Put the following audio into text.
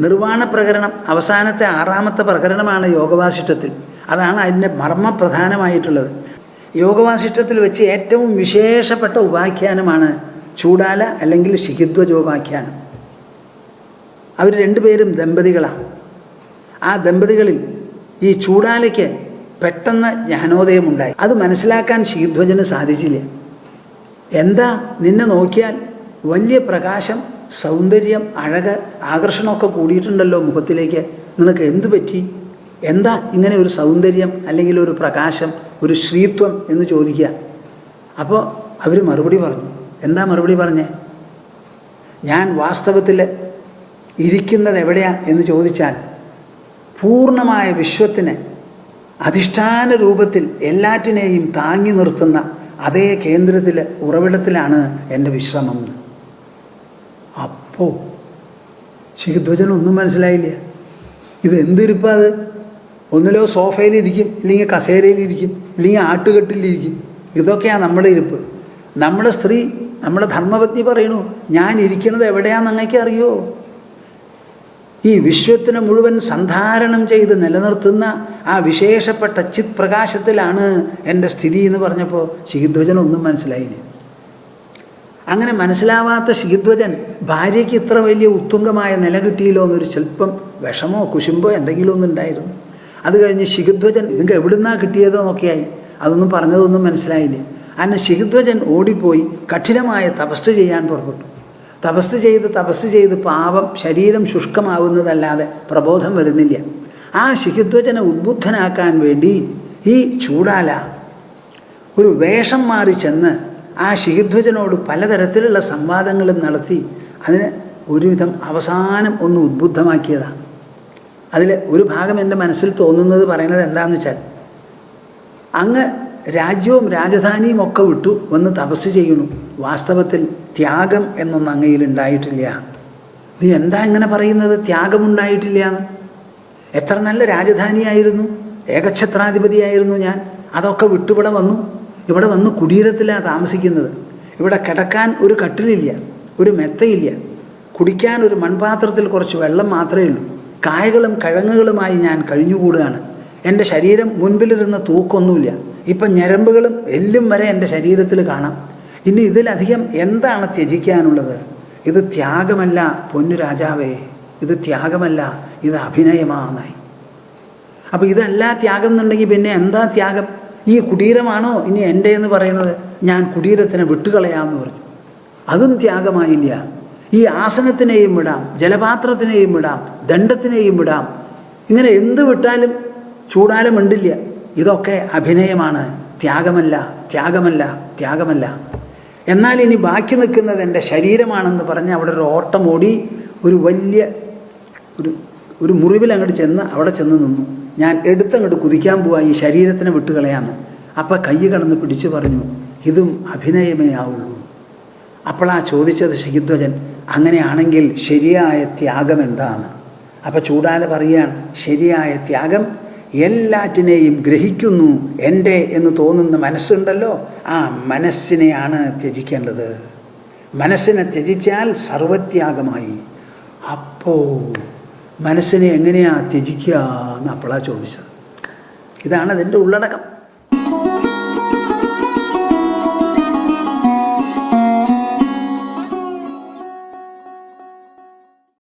നിർവ്വാണ പ്രകരണം അവസാനത്തെ 6ാമത്തെ പ്രകരണമാണ് യോഗവാസിഷ്ഠത്തിൽ. അതാണ് അതിൻ്റെ മർമ്മപ്രധാനമായിട്ടുള്ളത്. യോഗവാസിഷ്ഠത്തിൽ വെച്ച് ഏറ്റവും വിശേഷപ്പെട്ട ഉപാഖ്യാനമാണ് ചൂടാല അല്ലെങ്കിൽ ശിഖിധ്വജോപാഖ്യാനം. അവർ രണ്ടുപേരും ദമ്പതികളാണ്. ആ ദമ്പതികളിൽ ഈ ചൂടാലയ്ക്ക് പെട്ടെന്ന് ജ്ഞാനോദയമുണ്ടായി. അത് മനസ്സിലാക്കാൻ ശിഖിധ്വജന് സാധിച്ചില്ല. എന്താ, നിന്നെ നോക്കിയാൽ വലിയ പ്രകാശം, സൗന്ദര്യം, അഴക്, ആകർഷണമൊക്കെ കൂടിയിട്ടുണ്ടല്ലോ മുഖത്തിലേക്ക്, നിനക്ക് എന്തു പറ്റി? എന്താ ഇങ്ങനെ ഒരു സൗന്ദര്യം അല്ലെങ്കിൽ ഒരു പ്രകാശം, ഒരു ശ്രീത്വം എന്ന് ചോദിക്കുക. അപ്പോൾ അവർ മറുപടി പറഞ്ഞു. എന്താ മറുപടി പറഞ്ഞേ? ഞാൻ വാസ്തവത്തിൽ ഇരിക്കുന്നത് എവിടെയാ എന്ന് ചോദിച്ചാൽ പൂർണ്ണമായ വിശ്വത്തിന് അധിഷ്ഠാന രൂപത്തിൽ എല്ലാറ്റിനെയും താങ്ങി നിർത്തുന്ന അതേ കേന്ദ്രത്തിൽ, ഉറവിടത്തിലാണ് എൻ്റെ വിശ്രമം. അപ്പോൾ ശിഖിധ്വജനൊന്നും മനസ്സിലായില്ല. ഇത് എന്തിരിപ്പം? അത് ഒന്നിലോ സോഫയിലിരിക്കും, ഇല്ലെങ്കിൽ കസേരയിലിരിക്കും, ഇല്ലെങ്കിൽ ആട്ടുകെട്ടിലിരിക്കും. ഇതൊക്കെയാണ് നമ്മുടെ ഇരിപ്പ്. നമ്മുടെ സ്ത്രീ, നമ്മുടെ ധർമ്മപത്നി പറയണു, ഞാൻ ഇരിക്കുന്നത് എവിടെയാണെന്ന് അങ്ങേക്ക് അറിയോ? ഈ വിശ്വത്തിനെ മുഴുവൻ സന്ധാരണം ചെയ്ത് നിലനിർത്തുന്ന ആ വിശേഷപ്പെട്ട ചിത് പ്രകാശത്തിലാണ് എൻ്റെ സ്ഥിതി എന്ന് പറഞ്ഞപ്പോൾ ശിഖിധ്വജനൊന്നും മനസ്സിലായില്ല. അങ്ങനെ മനസ്സിലാവാത്ത ശിഖിധ്വജൻ ഭാര്യയ്ക്ക് ഇത്ര വലിയ ഉത്തുംഗമായ നില കിട്ടിയില്ലോ എന്നൊരു ചിലപ്പം വിഷമോ കുശുമ്പോ എന്തെങ്കിലും ഒന്നും ഉണ്ടായിരുന്നു. അത് കഴിഞ്ഞ് ശിഖിധ്വജൻ നിങ്ങൾക്ക് എവിടുന്നാണ് കിട്ടിയതോ നോക്കിയായി. അതൊന്നും പറഞ്ഞതൊന്നും മനസ്സിലായില്ല. അങ്ങനെ ശിഖിധ്വജൻ ഓടിപ്പോയി കഠിനമായ തപസ് ചെയ്യാൻ പുറപ്പെട്ടു. തപസ് ചെയ്ത് പാപം ശരീരം ശുഷ്കമാവുന്നതല്ലാതെ പ്രബോധം വരുന്നില്ല. ആ ശിഖിധ്വജനെ ഉദ്ബുദ്ധനാക്കാൻ വേണ്ടി ഈ ചൂടാല ഒരു വേഷം മാറി ചെന്ന് ആ ശിഖിധ്വജനോട് പലതരത്തിലുള്ള സംവാദങ്ങളും നടത്തി അതിന് ഒരുവിധം അവസാനം ഒന്ന് ഉദ്ബുദ്ധമാക്കിയതാണ്. അതിൽ ഒരു ഭാഗം എൻ്റെ മനസ്സിൽ തോന്നുന്നത് പറയുന്നത് എന്താണെന്ന് വെച്ചാൽ, അങ്ങ് രാജ്യവും രാജധാനിയും ഒക്കെ വിട്ടു വന്ന് തപസ് ചെയ്യണു, വാസ്തവത്തിൽ ത്യാഗം എന്നൊന്നും അങ്ങയിൽ ഉണ്ടായിട്ടില്ല. നീ എന്താ ഇങ്ങനെ പറയുന്നത്? ത്യാഗമുണ്ടായിട്ടില്ല എന്ന്? എത്ര നല്ല രാജധാനിയായിരുന്നു, ഏകഛത്രാധിപതിയായിരുന്നു ഞാൻ. അതൊക്കെ വിട്ടുവിടെ വന്നു. ഇവിടെ വന്ന് കുടീരത്തിലാണ് താമസിക്കുന്നത്. ഇവിടെ കിടക്കാൻ ഒരു കട്ടിലില്ല, ഒരു മെത്തയില്ല, കുടിക്കാൻ ഒരു മൺപാത്രത്തിൽ കുറച്ച് വെള്ളം മാത്രമേ ഉള്ളൂ. കായകളും കിഴങ്ങുകളുമായി ഞാൻ കഴിഞ്ഞുകൂടുകയാണ്. എൻ്റെ ശരീരം മുൻപിലിരുന്ന തൂക്കൊന്നുമില്ല. ഇപ്പം ഞരമ്പുകളും എല്ലും വരെ എൻ്റെ ശരീരത്തിൽ കാണാം. ഇനി ഇതിലധികം എന്താണ് ത്യജിക്കാനുള്ളത്? ഇത് ത്യാഗമല്ല പൊന്നു രാജാവേ, ഇത് ത്യാഗമല്ല, ഇത് അഭിനയമാനായി. അപ്പോൾ ഇതല്ല ത്യാഗം എന്നുണ്ടെങ്കിൽ പിന്നെ എന്താ ത്യാഗം? ഈ കുടീരമാണോ ഇനി എൻ്റെ എന്ന് പറയുന്നത്? ഞാൻ കുടീരത്തിനെ വിട്ടുകളയാമെന്ന് പറഞ്ഞു. അതും ത്യാഗമായില്ല. ഈ ആസനത്തിനെയും വിടാം, ജലപാത്രത്തിനെയും വിടാം, ദണ്ഡത്തിനെയും വിടാം. ഇങ്ങനെ എന്ത് വിട്ടാലും ചൂടാല മിണ്ടില്ല. ഇതൊക്കെ അഭിനയമാണ്, ത്യാഗമല്ല, ത്യാഗമല്ല, ത്യാഗമല്ല. എന്നാൽ ഇനി ബാക്കി നിൽക്കുന്നത് എൻ്റെ ശരീരമാണെന്ന് പറഞ്ഞ് അവിടെ ഒരു ഓട്ടം ഓടി ഒരു വലിയ ഒരു മുറിവിൽ അങ്ങോട്ട് ചെന്ന് അവിടെ ചെന്ന് നിന്നു. ഞാൻ എടുത്തങ്ങോട്ട് കുതിക്കാൻ പോവാ ഈ ശരീരത്തിനെ വിട്ടുകളയാന്ന്. അപ്പം കൈ കടന്ന് പിടിച്ചു പറഞ്ഞു, ഇതും അഭിനയമേ ആവുള്ളൂ. അപ്പോഴാ ചോദിച്ചത് ശിഖിധ്വജൻ, അങ്ങനെയാണെങ്കിൽ ശരിയായ ത്യാഗം എന്താണ്? അപ്പം ചൂടാല പറയുകയാണ്, ശരിയായ ത്യാഗം എല്ലാറ്റിനെയും ഗ്രഹിക്കുന്നു എൻ്റെ എന്ന് തോന്നുന്ന മനസ്സുണ്ടല്ലോ, ആ മനസ്സിനെയാണ് ത്യജിക്കേണ്ടത്. മനസ്സിനെ ത്യജിച്ചാൽ സർവത്യാഗമായി. അപ്പോൾ മനസ്സിനെ എങ്ങനെയാ ത്യജിക്കുക എന്ന് അപ്പോഴാണ് ചോദിച്ചത്. ഇതാണ് അതിൻ്റെ ഉള്ളടക്കം.